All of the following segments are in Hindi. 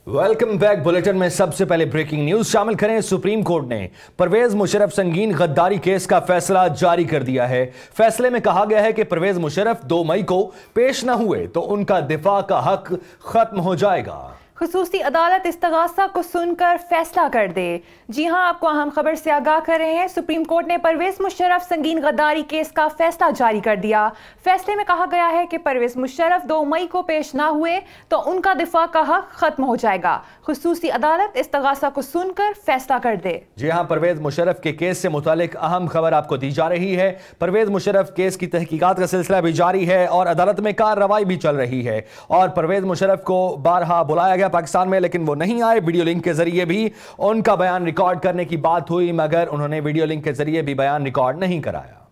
Welcome back. बुलेटिन में सबसे पहले ब्रेकिंग न्यूज शामिल करें। सुप्रीम कोर्ट ने परवेज मुशर्रफ संगीन गद्दारी केस का फैसला जारी कर दिया है। फैसले में कहा गया है कि परवेज मुशर्रफ 2 मई को पेश न हुए तो उनका दिफा का हक खत्म हो जाएगा। खुसूसी अदालत इस्तगासा को सुनकर फैसला कर दे। जी हां, आपको अहम खबर से आगाह कर रहे हैं। सुप्रीम कोर्ट ने परवेज मुशर्रफ संगीन गद्दारी केस का फैसला जारी कर दिया। फैसले में कहा गया है कि परवेज मुशर्रफ 2 मई को पेश ना हुए तो उनका दिफा का हक खत्म हो जाएगा। खुसूसी अदालत इस्तगासा को सुनकर फैसला कर दे। जी हां, परवेज मुशर्रफ के केस से मुतालिक अहम खबर आपको दी जा रही है। परवेज मुशर्रफ केस की तहकीकात का सिलसिला भी जारी है और अदालत में कार्रवाई भी चल रही है। और परवेज मुशर्रफ को बारहा बुलाया गया पाकिस्तान में, लेकिन वो नहीं आए। वीडियो लिंक के जरिए भी उनका बयान रिकॉर्ड करने की बात हुई, मगर उन्होंने वीडियो लिंक के जरिए भी बयान रिकॉर्ड नहीं कराया।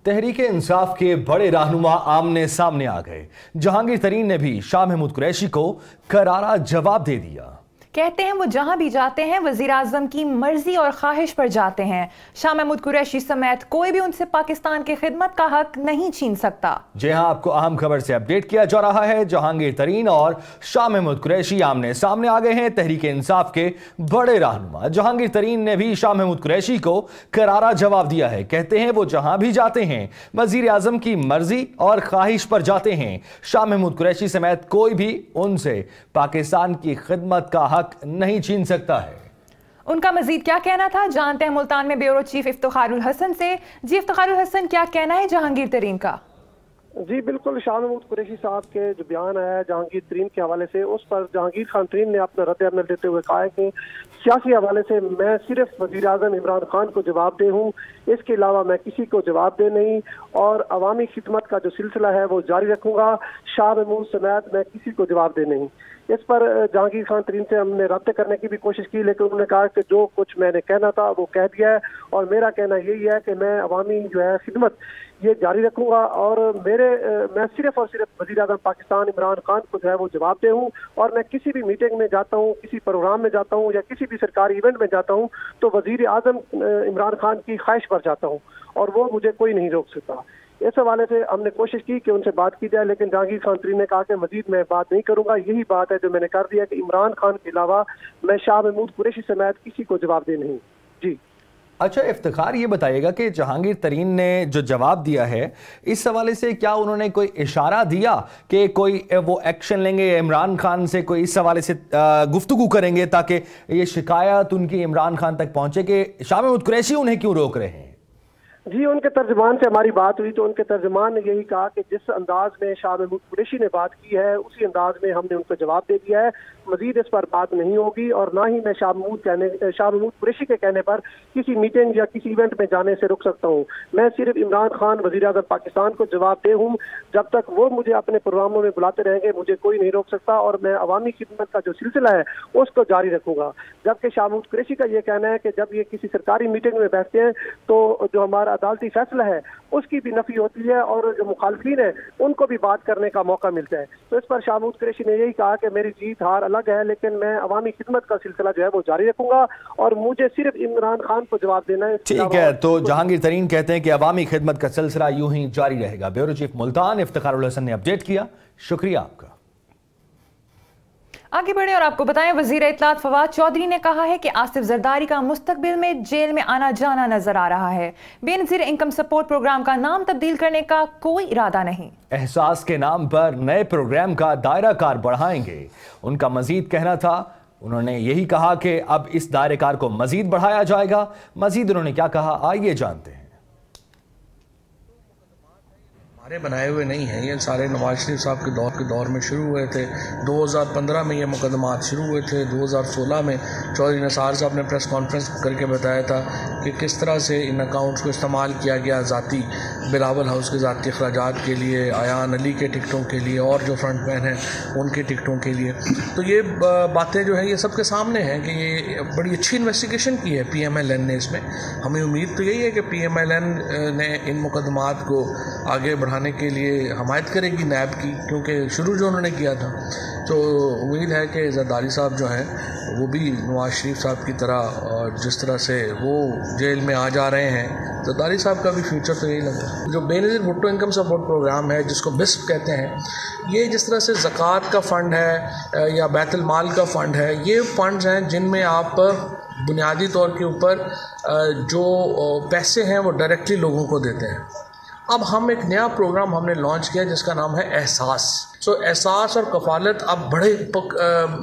तहरीके इंसाफ के बड़े रहनुमा आमने सामने आ गए। जहांगीर तरीन ने भी शाह महमूद कुरैशी को करारा जवाब दे दिया। कहते हैं वो जहां भी जाते हैं वजीर आजम की मर्जी और ख्वाहिश पर जाते हैं। शाह महमूद कुरैशी समेत कोई भी उनसे पाकिस्तान की खिदमत का हक नहीं छीन सकता। जी हां, आपको अहम खबर से अपडेट किया जा रहा है। जहांगीर तरीन और शाह महमूद कुरैशी आमने सामने आ गए हैं। तहरीके इंसाफ के बड़े रहनुमा जहांगीर तरीन ने भी शाह महमूद कुरैशी को करारा जवाब दिया है। कहते हैं वो जहां भी जाते हैं वजीर आजम की मर्जी और ख्वाहिश पर जाते हैं। शाह महमूद कुरैशी समेत कोई भी उनसे पाकिस्तान की खिदमत का हक नहीं छीन सकता है। उनका मजीद क्या कहना था, जानते हैं मुल्तान में ब्यूरो चीफ इफ्तिखारुल हसन से। जी इफ्तिखारुल हसन, क्या कहना है जहांगीर तरीन का? जी बिल्कुल, शाह महमूद कुरैशी साहब के जो बयान आया है जहांगीर तरीन के हवाले से, उस पर जहांगीर खान तरीन ने अपना रद्द-ए-अमल देते हुए कहा है कि सियासी हवाले से मैं सिर्फ वजीर आजम इमरान खान को जवाब दे हूँ, इसके अलावा मैं किसी को जवाब दे नहीं और अवामी खिदमत का जो सिलसिला है वो जारी रखूंगा। शाह महमूद समेत मैं किसी को जवाब दे नहीं। इस पर जहांगीर खान तरीन से हमने रब्ते करने की भी कोशिश की, लेकिन उन्होंने कहा कि जो कुछ मैंने कहना था वो कह दिया है और मेरा कहना यही है कि मैं अवामी जो है खिदमत ये जारी रखूंगा और मैं सिर्फ और सिर्फ वजीर आज़म पाकिस्तान इमरान खान को जो है वो जवाब दे हूँ। और मैं किसी भी मीटिंग में जाता हूँ, किसी प्रोग्राम में जाता हूँ या किसी भी सरकारी इवेंट में जाता हूँ तो वजीर आज़म इमरान खान की ख्वाहिश पर जाता हूँ और वो मुझे कोई नहीं रोक सकता। इस हवाले से हमने कोशिश की कि उनसे बात की जाए, लेकिन जहांगीर खान तरीन ने कहा कि मजीद मैं बात नहीं करूंगा। यही बात है जो मैंने कर दिया कि इमरान खान के अलावा मैं शाह महमूद कुरैशी समेत किसी को जवाब दे नहीं। जी अच्छा इफ्तिखार, ये बताइएगा कि जहांगीर तरीन ने जो जवाब दिया है इस हवाले से क्या उन्होंने कोई इशारा दिया कि कोई वो एक्शन लेंगे, इमरान खान से कोई इस हवाले से गुफ्तगू करेंगे ताकि ये शिकायत उनकी इमरान खान तक पहुंचे कि शाह महमूद कुरैशी उन्हें क्यों रोक रहे हैं? जी, उनके तर्जमान से हमारी बात हुई तो उनके तर्जमान ने यही कहा कि जिस अंदाज में शाह महमूद कुरैशी ने बात की है उसी अंदाज में हमने उनको जवाब दे दिया है। मजीद इस पर बात नहीं होगी और ना ही मैं शाह महमूद कुरैशी के कहने पर किसी मीटिंग या किसी इवेंट में जाने से रुक सकता हूँ। मैं सिर्फ इमरान खान वजीर आज़म पाकिस्तान को जवाब दे हूँ। जब तक वो मुझे अपने प्रोग्रामों में बुलाते रहेंगे मुझे कोई नहीं रोक सकता और मैं अवामी खिदमत का जो सिलसिला है उसको जारी रखूंगा। जबकि शाह महमूद कुरैशी का ये कहना है कि जब ये किसी सरकारी मीटिंग में बैठते हैं तो जो हमारा अदालती फैसला है उसकी भी नफी होती है और जो मुखालफिन है उनको भी बात करने का मौका मिलता है। तो इस पर शाह महमूद कुरैशी ने यही कहा कि मेरी जीत हार अलग है, लेकिन मैं अवामी खिदमत का सिलसिला जो है वो जारी रखूंगा और मुझे सिर्फ इमरान खान को जवाब देना है। ठीक है, तो जहांगीर तरीन कहते हैं कि अवामी खिदमत का सिलसिला यूं ही जारी रहेगा। ब्यूरो चीफ मुल्तान इफ्तिखारुल हसन ने अपडेट किया। शुक्रिया आपका। आगे बढ़े और आपको बताएं, वजीर इत्तलात फवाद चौधरी ने कहा है कि आसिफ जरदारी का मुस्तकबिल में जेल में आना जाना नजर आ रहा है। बेनजीर इनकम सपोर्ट प्रोग्राम का नाम तब्दील करने का कोई इरादा नहीं। एहसास के नाम पर नए प्रोग्राम का दायरा कार बढ़ाएंगे, उनका मजीद कहना था। उन्होंने यही कहा कि अब इस दायरे कार को मजीद बढ़ाया जाएगा। मजीद उन्होंने क्या कहा, आइए जानते हैं। हमारे बनाए हुए नहीं हैं, ये सारे नवाज शरीफ साहब के दौर में शुरू हुए थे। 2015 में ये मुकदमात शुरू हुए थे। 2016 में चौधरी निसार साहब ने प्रेस कॉन्फ्रेंस करके बताया था कि किस तरह से इन अकाउंट्स को इस्तेमाल किया गया ज़ाती बिलावल हाउस के ज़ाती अखराजात के लिए, आयान अली के टिकटों के लिए और जो फ्रंटमैन हैं उनके टिकटों के लिए। तो ये बातें जो है ये सबके सामने हैं कि ये बड़ी अच्छी इन्वेस्टिगेशन की है PMLN ने इसमें। हमें उम्मीद तो यही है कि PMLN ने इन मुकदमात को आगे बढ़ाने के लिए हमायत करेगी नैब की, क्योंकि शुरू जो उन्होंने किया था। तो उम्मीद है कि जरदारी साहब जो हैं वो भी नवाज शरीफ साहब की तरह, और जिस तरह से वो जेल में आ जा रहे हैं जरदारी साहब का भी फ्यूचर तो यही लग रहा है। जो Benazir Bhutto income support program है, जिसको बिस्प कहते हैं, ये जिस तरह से ज़कात का फ़ंड है या बैतुल माल का फ़ंड है, ये फ़ंड्स हैं जिनमें आप बुनियादी तौर के ऊपर जो पैसे हैं वो डायरेक्टली लोगों को देते हैं। अब हम एक नया प्रोग्राम हमने लॉन्च किया जिसका नाम है एहसास। एहसास और कफालत अब बड़े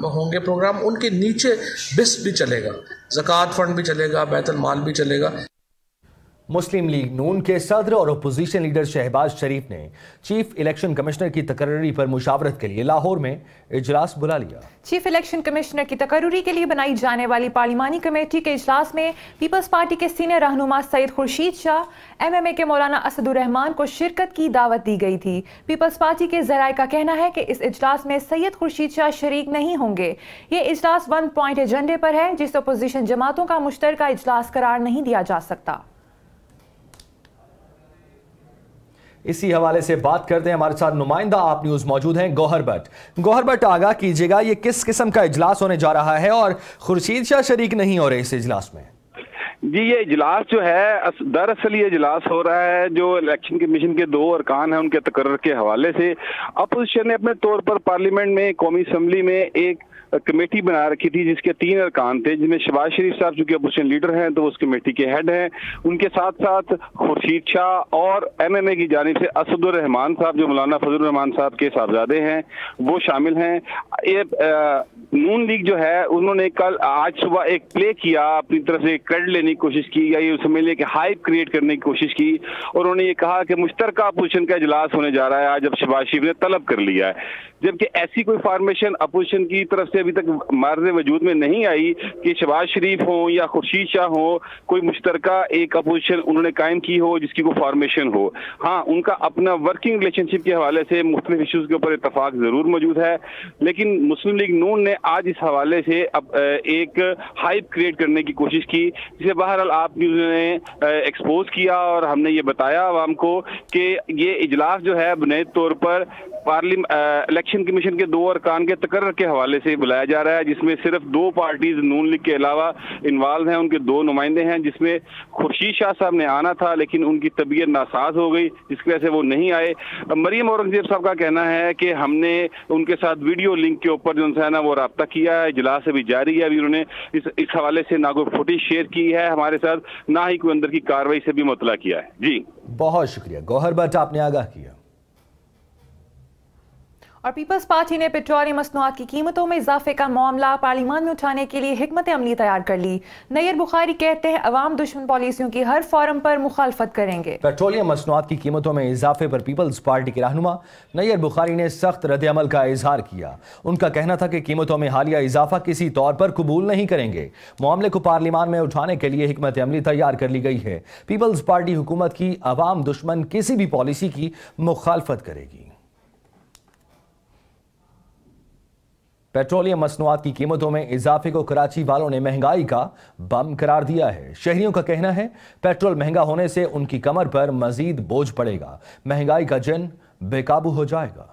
होंगे प्रोग्राम, उनके नीचे बिस्प भी चलेगा, ज़कात फ़ंड भी चलेगा, बैतुल माल भी चलेगा। मुस्लिम लीग नून के सदर और अपोजिशन लीडर शहबाज शरीफ ने चीफ इलेक्शन कमिश्नर की तकर्री पर मुशावरत के लिए लाहौर में इजलास बुला लिया। चीफ इलेक्शन कमिश्नर की तकर्री के लिए बनाई जाने वाली पार्लिमानी कमेटी के इजलास में पीपल्स पार्टी के सीनियर रहनुमा सैयद खुर्शीद शाह, MMA के मौलाना असदुर रहमान को शिरकत की दावत दी गई थी। पीपल्स पार्टी के ज़राए का कहना है कि इस इजलास में सैयद खुर्शीद शाह शरीक नहीं होंगे। ये इजलास 1 पॉइंट एजेंडे पर है, जिस अपोजिशन जमातों का मुश्तरका इजलास करार नहीं दिया जा सकता। इसी हवाले से बात करते हैं, हमारे साथ नुमाइंदा आप न्यूज मौजूद हैं गौहर भट्ट। गौहर भट्ट, आगाह कीजिएगा ये किस किस्म का इजलास होने जा रहा है और खुर्शीद शाह शरीक नहीं हो रहे इस इजलास में? जी, ये इजलास जो है दरअसल ये इजलास हो रहा है जो इलेक्शन कमीशन के 2 अरकान हैं उनके तकर्रर के हवाले से। अपोजिशन ने अपने तौर पर पार्लियामेंट में कौमी असम्बली में एक कमेटी बना रखी थी जिसके 3 अरकान थे, जिसमें शहबाज शरीफ साहब चूंकि अपोजिशन लीडर हैं तो उस कमेटी के हेड हैं, उनके साथ साथ खुर्शीद शाह और MMA की जानिब से असदुर रहमान साहब जो मौलाना फजलुर रहमान साहब के साहबजादे हैं वो शामिल हैं। ये नून लीग जो है उन्होंने आज सुबह एक प्ले किया, अपनी तरफ से क्रेडिट लेने की कोशिश की या ये समझ लें कि हाइप क्रिएट करने की कोशिश की, और उन्होंने ये कहा कि मुश्तरका अपोजिशन का इजलास होने जा रहा है आज, जब शहबाज शरीफ ने तलब कर लिया है, जबकि ऐसी कोई फॉर्मेशन अपोजिशन की तरफ से अभी तक मार्ज वजूद में नहीं आई कि शहबाज शरीफ हो या खुर्शीद शाह हो, कोई मुश्तरका एक अपोजिशन उन्होंने कायम की हो जिसकी कोई फॉर्मेशन हो। हाँ, उनका अपना वर्किंग रिलेशनशिप के हवाले से मुख्तलिफ इशूज के ऊपर इतफाक जरूर मौजूद है, लेकिन मुस्लिम लीग नून ने आज इस हवाले से अब एक हाइप क्रिएट करने की कोशिश की, जिसे बहरहाल आप न्यूज़ ने एक्सपोज किया और हमने ये बताया आवाम को कि ये इजलास जो है बुनियादी तौर पर इलेक्शन कमीशन के 2 अरकान के तकर्रर के हवाले से बुलाया जा रहा है, जिसमें सिर्फ 2 पार्टीज नून लीग के अलावा इन्वॉल्व हैं, उनके 2 नुमाइंदे हैं, जिसमें खुर्शीद शाह साहब ने आना था लेकिन उनकी तबीयत नासाज हो गई जिसकी वजह से वो नहीं आए। मरियम औरंगजेब साहब का कहना है कि हमने उनके साथ वीडियो लिंक के ऊपर जो है ना वो रब्ता किया है, इजलास अभी जारी है, अभी उन्होंने इस हवाले से ना कोई फुटेज शेयर की है हमारे साथ, ना ही कोई अंदर की कार्रवाई से भी मुतला किया है। जी, बहुत शुक्रिया गौहर भट्ट, आपने आगाह किया। और पीपल्स पार्टी ने पेट्रोलियम मसनूआत की कीमतों में इजाफे का मामला पार्लियामान में उठाने के लिए हिकमत अमली तैयार कर ली। नैयर बुखारी कहते हैं अवाम दुश्मन पॉलिसियों की हर फॉरम पर मुखालफत करेंगे। पेट्रोलियम मसनूआत की कीमतों में इजाफे पर पीपल्स पार्टी के रहनुमा नैयर बुखारी ने सख्त रद्द-ए-अमल का इजहार किया। उनका कहना था कि कीमतों में हालिया इजाफा किसी तौर पर कबूल नहीं करेंगे। मामले को पार्लियामान में उठाने के लिए हिकमत अमली तैयार कर ली गई है। पीपल्स पार्टी हुकूमत की अवाम दुश्मन किसी भी पॉलिसी की मुखालफत करेगी। पेट्रोलियम मसनूआत की कीमतों में इजाफे को कराची वालों ने महंगाई का बम करार दिया है। शहरियों का कहना है पेट्रोल महंगा होने से उनकी कमर पर मजीद बोझ पड़ेगा, महंगाई का जिन बेकाबू हो जाएगा।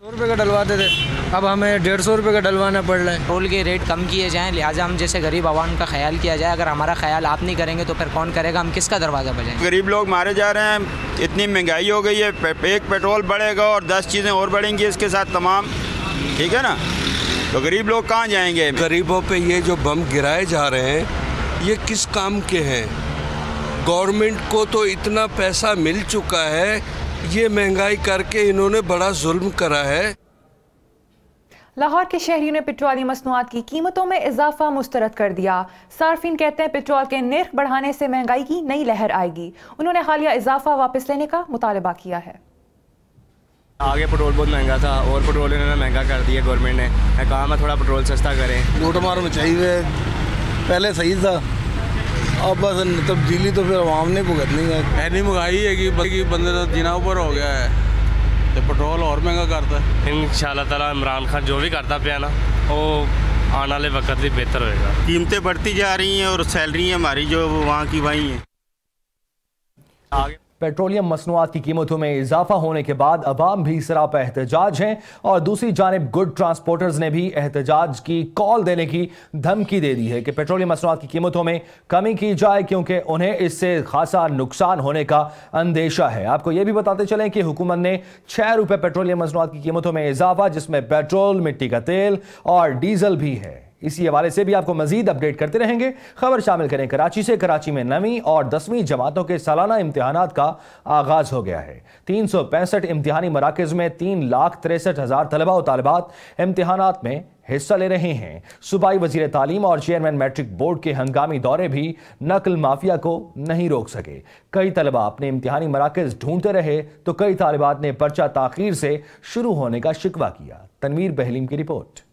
100 रुपये का डलवाते थे, अब हमें 150 रुपये का डलवाना पड़ रहा है। पेट्रोल के रेट कम किए जाएं, लिहाजा हम जैसे गरीब आवाम का ख्याल किया जाए। अगर हमारा ख्याल आप नहीं करेंगे तो फिर कौन करेगा, हम किसका दरवाज़ा बजाएं? गरीब लोग मारे जा रहे हैं, इतनी महंगाई हो गई है, एक पेट्रोल बढ़ेगा और 10 चीज़ें और बढ़ेंगी इसके साथ तमाम, ठीक है ना, तो गरीब लोग कहाँ जाएंगे? गरीबों पे ये जो बम गिराए जा रहे हैं ये किस काम के हैं? गवर्नमेंट को तो इतना पैसा मिल चुका है, ये महंगाई करके इन्होंने बड़ा जुल्म करा है। लाहौर के शहरियों ने पेट्रोलियम मसनूआत की कीमतों में इजाफा मुस्तरद कर दिया। सार्फिन कहते हैं पेट्रोल के निर्ख बढ़ाने से महंगाई की नई लहर आएगी। उन्होंने हालिया इजाफा वापस लेने का मुतालबा किया है। आगे पेट्रोल बहुत महंगा था और पेट्रोल इन्होंने महंगा कर दिया गवर्नमेंट ने। मैं कहा मैं थोड़ा पेट्रोल सस्ता करें। लूट मार में चाहिए, पहले सही था, अब बस तब्दीली तो फिर आवाम ने भुगतनी है। ऐसी महंगाई है कि बंदे का जीना ऊपर हो गया है, तो पेट्रोल और महंगा करता है। इंशाअल्लाह ताला इमरान खान जो भी करता पिया ना वो आने वाले वक्त भी बेहतर होएगा। कीमतें बढ़ती जा रही हैं और सैलरी हमारी जो वहाँ की वहीं है। पेट्रोलियम मसनूआत की कीमतों में इजाफा होने के बाद अवाम भी सरापा एहतजाज हैं और दूसरी जानिब गुड ट्रांसपोर्टर्स ने भी एहतजाज की कॉल देने की धमकी दे दी है कि पेट्रोलियम मसनूआत की कीमतों में कमी की जाए क्योंकि उन्हें इससे खासा नुकसान होने का अंदेशा है। आपको यह भी बताते चलें कि हुकूमत ने 6 रुपये पेट्रोलियम मसनूआत की कीमतों में इजाफा, जिसमें पेट्रोल, मिट्टी का तेल और डीजल भी है। इसी हवाले से भी आपको मजीद अपडेट करते रहेंगे। खबर शामिल करें कराची से। कराची में 9वीं और 10वीं जमातों के सालाना इम्तिहानात का आगाज हो गया है। 365 इम्तिहानी मराकज़ में 3,63,000 तलबा और तालिबात इम्तिहानात में हिस्सा ले रहे हैं। सूबाई वजीर तालीम और चेयरमैन मैट्रिक बोर्ड के हंगामी दौरे भी नकल माफिया को नहीं रोक सके। कई तलबा अपने इम्तिहानी मराकज़ ढूंढते रहे तो कई तालिबात ने पर्चा ताखीर से शुरू होने का शिकवा किया। तनवीर बहलीम की रिपोर्ट।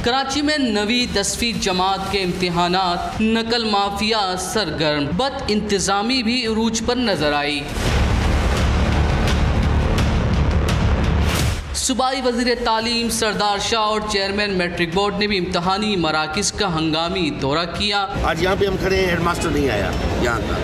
कराची में 9वीं 10वीं जमात के इम्तिहानात नकल माफिया सरगर्म, बद इंतजामी भी उरूज पर नजर आई। सूबाई वजीर तालीम सरदार शाह और चेयरमैन मैट्रिक बोर्ड ने भी इम्तिहानी मराकिज़ का हंगामी दौरा किया। आज यहाँ पे हम खड़े हैं, हेडमास्टर नहीं आया यहाँ का,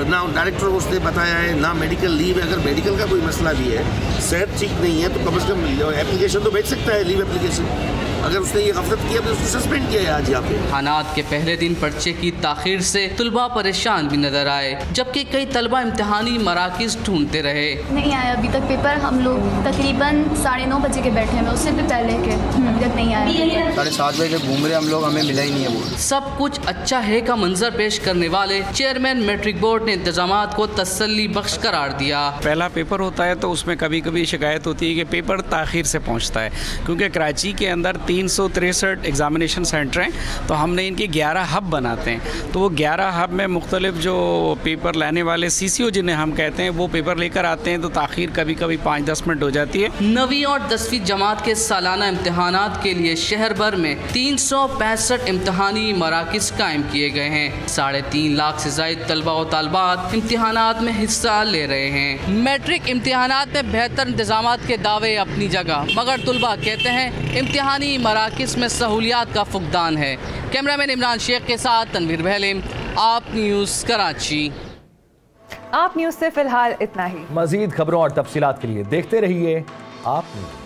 ना डायरेक्टर उसने बताया है, ना मेडिकल लीव है। अगर मेडिकल का कोई मसला भी है, सेहत ठीक नहीं है, तो कम से कम एप्लीकेशन तो भेज सकता है, लीव एप्लीकेशन। अगर उसने ये गफलत किया तो उसको सस्पेंड किया है आज यहाँ पे। इम्तिहानात के पहले दिन पर्चे की ताखीर से तलबा परेशान भी नजर आए, जबकि कई तलबा इम्तिहानी मराकिज़ ढूंढते रहे। नहीं आया अभी तक पेपर। हम लोग तकरीबन 9:30 बजे के बैठे हैं, उससे भी पहले के अभी तक नहीं आया। 7:30 बजे घूम रहे हम लोग, हमें मिला ही नहीं है वो। सब कुछ अच्छा है का मंजर पेश करने वाले चेयरमैन मैट्रिक बोर्ड ने इंतजामात को तसल्ली बख्श करार दिया। पहला पेपर होता है तो उसमें कभी कभी शिकायत होती है कि पेपर ताखीर से पहुँचता है, क्योंकि कराची के अंदर 363 एग्जामिनेशन सेंटर हैं, तो हमने इनके 11 हब बनाते हैं। तो वो 11 हब में मुख्तलिफ जो पेपर लाने वाले CCO जिन्हें हम कहते हैं, वो पेपर लेकर आते हैं, तो ताखीर कभी कभी 5-10 मिनट हो जाती है। 9वीं और 10वीं जमात के सालाना इम्तिहानात के लिए शहर भर में 365 इम्तिहानी मराकिज़ कायम किए गए हैं। 3.5 लाख से ज़ायद तलबा और तालिबात इम्तिहानात में हिस्सा ले रहे हैं। मैट्रिक इम्तिहानात में बेहतर इंतजामात के दावे अपनी जगह, मगर तलबा कहते हैं इम्तिहानी मराकिज़ में सहूलियात का फुकदान है। कैमरामैन इमरान शेख के साथ तनवीर बहलीम, आप न्यूज़ कराची। आप न्यूज़ से फिलहाल इतना ही। मजीद खबरों और तफसीलात के लिए देखते रहिए आप न्यूज़।